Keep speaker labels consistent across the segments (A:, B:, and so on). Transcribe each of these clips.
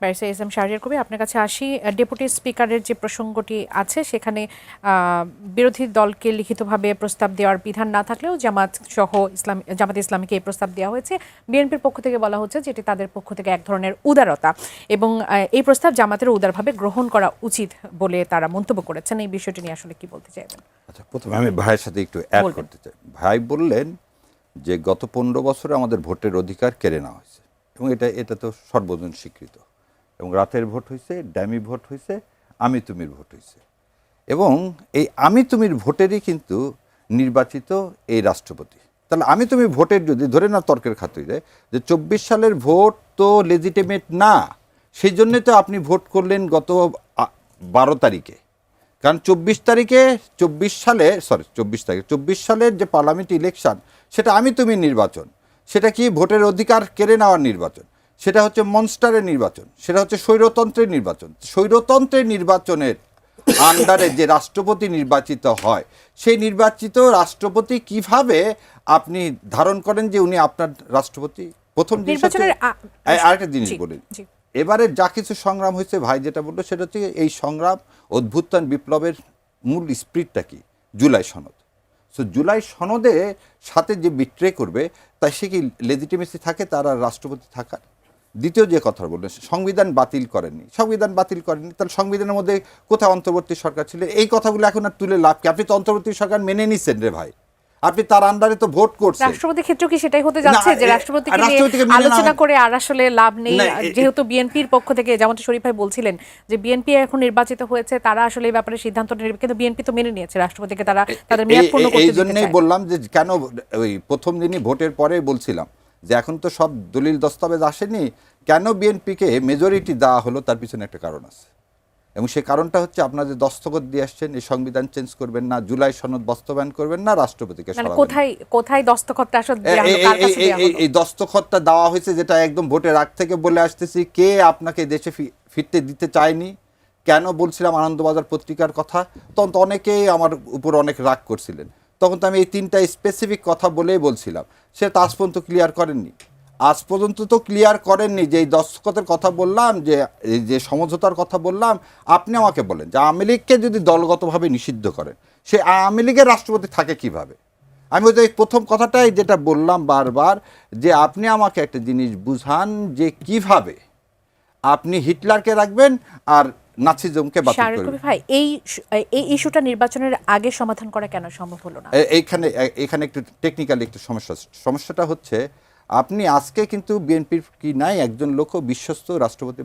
A: Barrister S M Shahriar Kabir, আপনার কাছে আসি। ডেপুটি স্পিকারের যে প্রসঙ্গটি আছে সেখানে বিরোধী দলকে লিখিতভাবে প্রস্তাব দেওয়ার বিধান না থাকলেও জামাত ইসলামীকে এই প্রস্তাব দেওয়া হয়েছে। বিএনপির পক্ষ থেকে বলা হচ্ছে যেটি তাদের পক্ষ থেকে এক ধরনের উদারতা এবং এই প্রস্তাব জামাতের উদারভাবে গ্রহণ করা উচিত বলে তারা মন্তব্য করেছেন। এই বিষয়টি নিয়ে আসলে কি বলতে চাইবেন?
B: আচ্ছা, প্রথমে আমি ভাইয়ের সাথে একটু অ্যাড করতে চাই। ভাই বললেন যে গত 15 বছরে আমাদের ভোটের অধিকার কেড়ে নেওয়া হয়েছে এবং এটা তো সর্বজন স্বীকৃত, এবং রাতের ভোট হয়েছে, ড্যামি ভোট হয়েছে, আমি তুমির ভোট হয়েছে, এবং এই আমি তুমির ভোটেরই কিন্তু নির্বাচিত এই রাষ্ট্রপতি। তাহলে আমি তুমি ভোটের যদি ধরে না তর্কের খাতিরে যে 24 সালের ভোট তো লেজিটিমেট না, সেই জন্যে তো আপনি ভোট করলেন গত 12 তারিখে। কারণ 24 সালের যে পার্লামেন্ট ইলেকশন, সেটা আমি তুমি নির্বাচন, সেটা কি ভোটের অধিকার কেড়ে নেওয়ার নির্বাচন, সেটা হচ্ছে মনস্টারের নির্বাচন, সেটা হচ্ছে স্বৈরতন্ত্রের নির্বাচন। স্বৈরতন্ত্রের নির্বাচনের আন্ডারে যে রাষ্ট্রপতি নির্বাচিত হয়, সেই নির্বাচিত রাষ্ট্রপতি কিভাবে আপনি ধারণ করেন যে উনি আপনার রাষ্ট্রপতি? প্রথম জিনিস হচ্ছে, আরেকটা জিনিস বলি, এবারে যা কিছু সংগ্রাম হয়েছে, ভাই যেটা বললো সেটা হচ্ছে এই সংগ্রাম অভ্যুত্থান বিপ্লবের মূল স্পিরিটটা কি? জুলাই সনদ। সো জুলাই সনদে সাথে যে বিট্রে করবে, তাই সে কি লেজিটিমেসি থাকে তার আর রাষ্ট্রপতি থাকার? দ্বিতীয় যে কথা বললেন, সংবিধান বাতিল করেননি, তাহলে সংবিধানের মধ্যে কোথায় অন্তর্বর্তী সরকার ছিল? এই কথাগুলো এখন আর তুলে লাভ কি? আপনি তো অন্তর্বর্তী সরকার মেনে নিচ্ছেন রে ভাই, আপনি তার আন্ডারে তো ভোট করছেন।
A: রাষ্ট্রপতির ক্ষেত্রে কি সেটাই হতে যাচ্ছে যে রাষ্ট্রপতিকে নিয়ে আলোচনা করে আর আসলে লাভ নেই? যেহেতু বিএনপির পক্ষ থেকে, যেমন শরীফ ভাই বলছিলেন যে বিএনপি এখন নির্বাচিত হয়েছে, তারা আসলে এই ব্যাপারে সিদ্ধান্ত নেবে, কিন্তু বিএনপি তো মেনে নিয়েছে রাষ্ট্রপতিকে, তারা তাদের মেয়াদ পূর্ণ করতে দিতে চায়।
B: এই জন্যই বললাম যে কেন ওই প্রথম দিনই ভোটের পরে বলছিলাম যে এখন তো সব দলিল দস্তাবেজ আসেনি, কেন বিএনপিকে মেজরিটি দেওয়া হলো, তার পিছনে একটা কারণ আছে, এবং সেই কারণটা হচ্ছে আপনারা যে দস্তখত দিয়ে আসছেন, এই সংবিধান চেঞ্জ করবেন না, জুলাই সনদ বাস্তবায়ন করবেন না, রাষ্ট্রপতিকে সরাবেন।
A: কোথায় দস্তখতটা আসলে
B: এই দস্তখতটা দেওয়া হয়েছে, যেটা একদম ভোটের আগ থেকে বলে আসতেছি, কে আপনাকে দেশে ফিরতে দিতে চায়নি? কেন বলছিলাম আনন্দবাজার পত্রিকার কথা, তখন তো অনেকেই আমার উপর অনেক রাগ করছিলেন, তখন তো আমি এই 3টা স্পেসিফিক কথা বলেই বলছিলাম। সে তো আজ পর্যন্ত ক্লিয়ার করেননি, যে এই দস্তখতের কথা বললাম, যে সমঝোতার কথা বললাম, আপনি আমাকে বলেন যে আওয়ামী লীগকে যদি দলগতভাবে নিষিদ্ধ করেন, সে আওয়ামী লীগের রাষ্ট্রপতি থাকে কিভাবে? আমি ওই প্রথম কথাটাই যেটা বললাম বারবার, যে আপনি আমাকে একটা জিনিস বুঝান যে কিভাবে আপনি হিটলারকে রাখবেন আর নাৎসিজমকে বাতিল করবেন।
A: ভাই, এই ইস্যুটা নির্বাচনের আগে সমাধান করা কেন সম্ভব হলো না?
B: এখানে একটু টেকনিক্যালি একটু সমস্যাটা হচ্ছে, আপনি আজকে কিন্তু বিএনপির কি নাই একজন লোক বিশ্বস্ত রাষ্ট্রপতি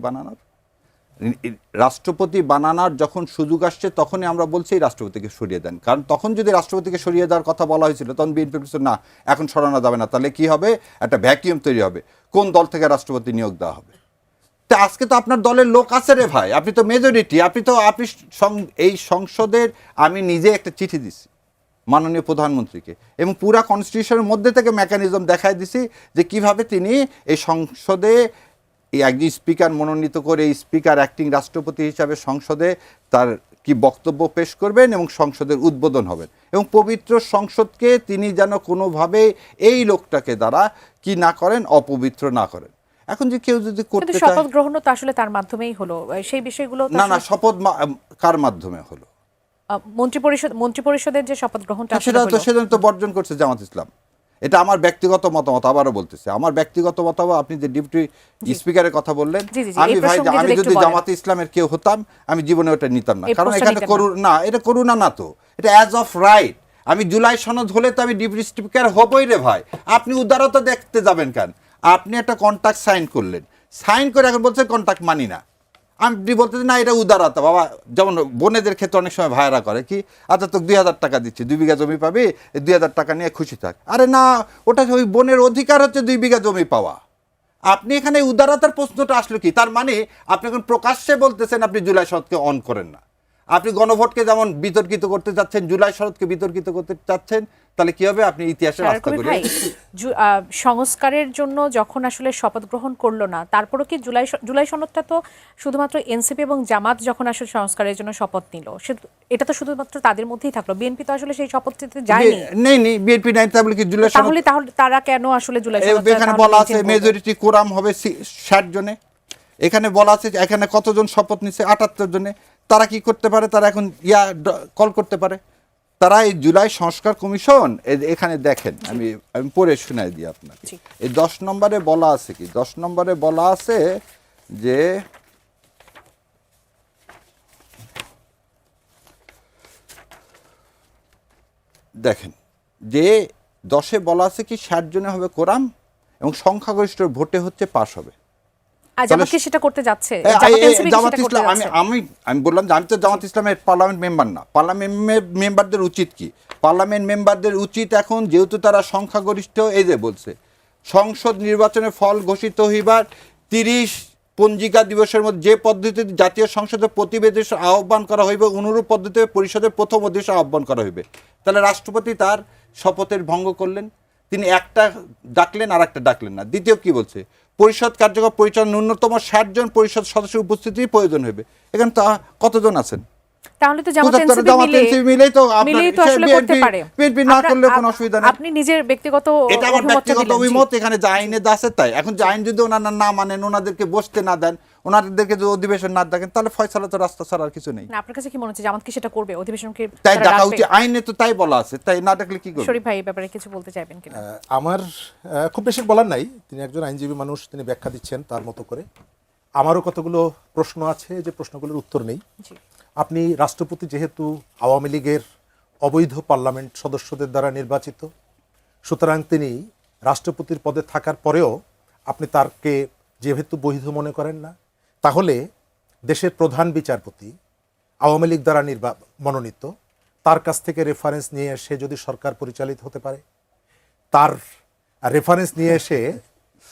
B: বানানোর যখন সুযোগ আসছে, তখনই আমরা বলছি রাষ্ট্রপতিকে সরিয়ে দেন। কারণ তখন যদি রাষ্ট্রপতিকে সরিয়ে দেওয়ার কথা বলা হয়েছিল, তখন বিএনপির কিছু না, এখন সরানো যাবে না, তাহলে কি হবে? একটা ভ্যাকিউম তৈরি হবে, কোন দল থেকে রাষ্ট্রপতি নিয়োগ দেওয়া হবে? তা আজকে তো আপনার দলের লোক আছে রে ভাই, আপনি তো মেজরিটি, আপনি এই সংসদের, আমি নিজে একটা চিঠি দিছি মাননীয় প্রধানমন্ত্রীকে, এবং পুরা কনস্টিটিউশনের মধ্যে থেকে মেকানিজম দেখায় দিছি যে কিভাবে তিনি এই সংসদে একজন স্পিকার মনোনীত করে, এই স্পিকার অ্যাক্টিং রাষ্ট্রপতি হিসাবে সংসদে তার কি বক্তব্য পেশ করবেন এবং সংসদের উদ্বোধন হবেন, এবং পবিত্র সংসদকে তিনি যেন কোনোভাবে এই লোকটাকে দ্বারা কি না করেন, অপবিত্র না করেন। এখন যে কেউ যদি করতে চায়,
A: শপথ গ্রহণ তো আসলে তার মাধ্যমেই হলো, সেই বিষয়গুলো
B: না, শপথ কার মাধ্যমে হলো?
A: মন্ত্রী পরিষদের যে শপথ গ্রহণটা,
B: সেটা তো বর্জন করছে জামাত ইসলাম। এটা আমার ব্যক্তিগত মতামত, আবারও বলতেছে, আমার ব্যক্তিগত মতামত। আপনি যে ডেপুটি স্পিকারের কথা বললেন, আমি যদি জামাত ইসলামের কেউ হতাম, আমি জীবনে ওটা নিতাম না, কারণ এখানে এটা করুণা না তো, এটা অ্যাজ অফ রাইট। আমি জুলাই সনদ হলে তো আমি ডেপুটি স্পিকার হবই রে ভাই, আপনি উদারতা দেখতে যাবেন কেন? আপনি একটা কন্ট্রাক্ট সাইন করলেন, সাইন করে এখন বলছেন কন্ট্রাক্ট মানি না। আমি বলতে না, এটা উদারতা বাবা। যেমন বোনেদের ক্ষেত্রে অনেক সময় ভাইয়েরা করে কি, আচ্ছা তো 2000 টাকা দিচ্ছি, 2 বিঘা জমি পাবি, 2000 টাকা নিয়ে খুশি থাক। আরে না, ওটা ওই বোনের অধিকার হচ্ছে 2 বিঘা জমি পাওয়া। আপনি এখানে উদারতার প্রশ্নটা আসলো কি? তার মানে আপনি এখন প্রকাশ্যে বলতেছেন আপনি জুলাই সনদকে অন করেন না। আপনি গণভোটকে যেমন বিতর্কিত করতে চাচ্ছেন, জুলাই সনদকে বিতর্কিত করতে চাচ্ছেন, তাহলে কি হবে? আপনি ইতিহাসে রাস্তা করে
A: সংস্কারের জন্য যখন আসলে শপথ গ্রহণ করলো না, তারপরও কি জুলাই সনদটা তো শুধুমাত্র এনসিপি এবং জামাত যখন আসলে সংস্কারের জন্য শপথ নিল, এটা তো শুধুমাত্র তাদের মধ্যেই থাকলো, বিএনপি তো আসলে সেই শপথটিতে যায়নি।
B: নেই, বিএনপি নাই, তাহলে কি জুলাই সনদ?
A: তাহলে তারা কেন আসলে জুলাই সনদ?
B: এখানে বলা আছে মেজরিটি কোরাম হবে 60 জনে, এখানে বলা আছে যে এখানে কতজন শপথ নিচ্ছে, 78 জনে। তারা কি করতে পারে, তারা এখন কল করতে পারে। তারা এই জুলাই সংস্কার কমিশন এখানে দেখেন, আমি পড়ে শোনাই দিই আপনাকে। এই 10 নম্বরে বলা আছে কি, 10 নম্বরে বলা আছে যে দেখেন যে 10-এ বলা আছে কি 60 জনে হবে কোরাম এবং সংখ্যাগরিষ্ঠ ভোটে হচ্ছে পাস হবে।
A: জামাত কি সেটা করতে যাচ্ছে?
B: জামাত ইসলাম, আমি বললাম যে আমি তো জামাত ইসলামের পার্লামেন্ট মেম্বার না। পার্লামেন্ট মেম্বারদের উচিত কি, পার্লামেন্ট মেম্বারদের উচিত এখন যেহেতু তারা সংখ্যাগরিষ্ঠ, এই যে বলছে সংসদ নির্বাচনের ফল ঘোষিত হইবার 30 পঞ্জিকা দিবসের মধ্যে যে পদ্ধতিতে জাতীয় সংসদের প্রতিবেদন আহ্বান করা হইবে, অনুরূপ পদ্ধতিতে পরিষদের প্রথম অধিবেশন আহ্বান করা হইবে। তাহলে রাষ্ট্রপতি তার শপথের ভঙ্গ করলেন, তিনি একটা ডাকলেন আর একটা ডাকলেন না। দ্বিতীয় কি বলছে, পরিষদ কার্যকর পরিচালনা ন্যূনতম 60 জন পরিষদ সদস্যের উপস্থিতির প্রয়োজন হবে। এখানে তো কতজন আছেন?
A: তাহলে তো জামাত এনসিপি মিলেই তো আসলে করতে পারে।
B: বিএনপি না করলে কোনো অসুবিধা নেই।
A: আপনি নিজের ব্যক্তিগত
B: এটা আমার ব্যক্তিগত অভিমত, এখানে যে আইনে আছে তাই। এখন যে আইন যদি ওনারা না মানেন, ওনাদেরকে বসতে না দেন, ওনাদেরকে যদি অধিবেশন না ডাকেন, তাহলে ফয়সালা তো রাস্তা ছাড়া আর কিছু নেই।
A: না, আপনার কাছে কি মনে হচ্ছে জামাত কি সেটা করবে? অধিবেশনকে
B: তাই ডাকা উচিত, আইনে তো তাই বলা আছে, তাই না ডাকলে কি করবে?
A: শরীফ ভাই এই ব্যাপারে কিছু বলতে চাইবেন কিনা?
C: আমার খুব বেশি বলার নাই, তিনি একজন আইনজীবী মানুষ, তিনি ব্যাখ্যা দিচ্ছেন তার মতো করে। আমারও কতগুলো প্রশ্ন আছে, যে প্রশ্নগুলোর উত্তর নেই। আপনি রাষ্ট্রপতি যেহেতু আওয়ামী লীগের অবৈধ পার্লামেন্ট সদস্যদের দ্বারা নির্বাচিত, সুতরাং তিনি রাষ্ট্রপতির পদে থাকার পরেও আপনি তারকে যেহেতু বৈধ মনে করেন না, তাহলে দেশের প্রধান বিচারপতি আওয়ামী লীগ দ্বারা মনোনীত, তার কাছ থেকে রেফারেন্স নিয়ে এসে যদি সরকার পরিচালিত হতে পারে, তার রেফারেন্স নিয়ে এসে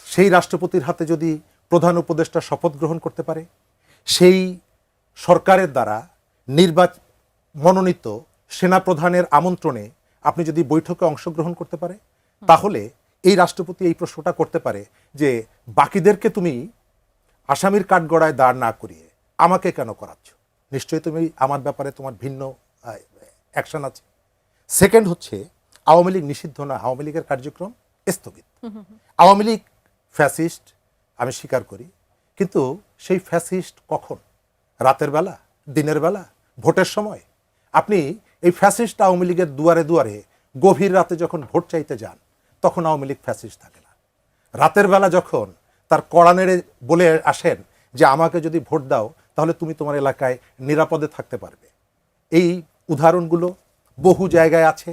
C: সেই রাষ্ট্রপতির হাতে যদি প্রধান উপদেষ্টা শপথ গ্রহণ করতে পারে, সেই সরকারের দ্বারা মনোনীত সেনাপ্রধানের আমন্ত্রণে আপনি যদি বৈঠকে অংশগ্রহণ করতে পারে, তাহলে এই রাষ্ট্রপতি এই প্রশ্নটা করতে পারে যে বাকিদেরকে তুমি আসামির কাঠগড়ায় দাঁড় না করিয়ে আমাকে কেন করাচ্ছ? নিশ্চয়ই তুমি আমার ব্যাপারে তোমার ভিন্ন অ্যাকশন আছে। সেকেন্ড হচ্ছে, আওয়ামী লীগ নিষিদ্ধ না, আওয়ামী লীগের কার্যক্রম স্থগিত। আওয়ামী লীগ ফ্যাসিস্ট আমি স্বীকার করি, কিন্তু সেই ফ্যাসিস্ট কখন? রাতের বেলা, দিনের বেলা, ভোটের সময়? আপনি এই ফ্যাসিস্ট আওয়ামী লীগের দুয়ারে দুয়ারে গভীর রাতে যখন ভোট চাইতে যান, তখন আওয়ামী লীগ ফ্যাসিস্ট থাকে না। রাতের বেলা যখন তার কড়া নেড়ে বলে আসেন যে আমাকে যদি ভোট দাও তাহলে তুমি তোমার এলাকায় নিরাপদে থাকতে পারবে, এই উদাহরণগুলো বহু জায়গায় আছে।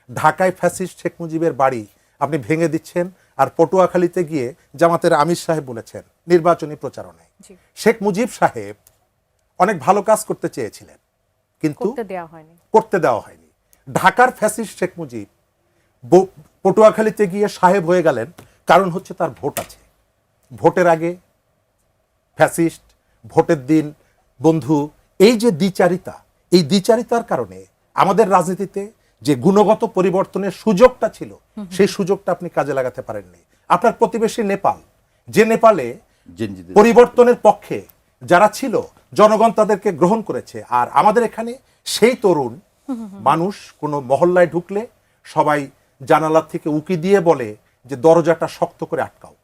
C: ঢাকায় ফ্যাসিস্ট শেখ মুজিবের বাড়ি আপনি ভেঙে দিচ্ছেন, আর পটুয়াখালীতে গিয়ে জামাতের আমির সাহেব বলেছেন নির্বাচনী প্রচারণায় শেখ মুজিব সাহেব অনেক ভালো কাজ করতে চেয়েছিলেন, কিন্তু করতে দেওয়া হয়নি। ঢাকার ফ্যাসিস্ট শেখ মুজিব পটুয়াখালীতে গিয়ে সাহেব হয়ে গেলেন, কারণ হচ্ছে তার ভোট আছে। ভোটের আগে ফ্যাসিস্ট, ভোটের দিন বন্ধু, এই যে দ্বিচারিতা, এই দ্বিচারিতার কারণে আমাদের রাজনীতিতে যে গুণগত পরিবর্তনের সুযোগটা ছিল, সেই সুযোগটা আপনি কাজে লাগাতে পারেননি। আপনার প্রতিবেশী নেপাল, যে নেপালে পরিবর্তনের পক্ষে যারা ছিল, জনগণ তাদেরকে গ্রহণ করেছে। আর আমাদের এখানে সেই তরুণ মানুষ কোনো মহল্লায় ঢুকলে সবাই জানালা থেকে উকি দিয়ে বলে যে দরজাটা শক্ত করে আটকাও।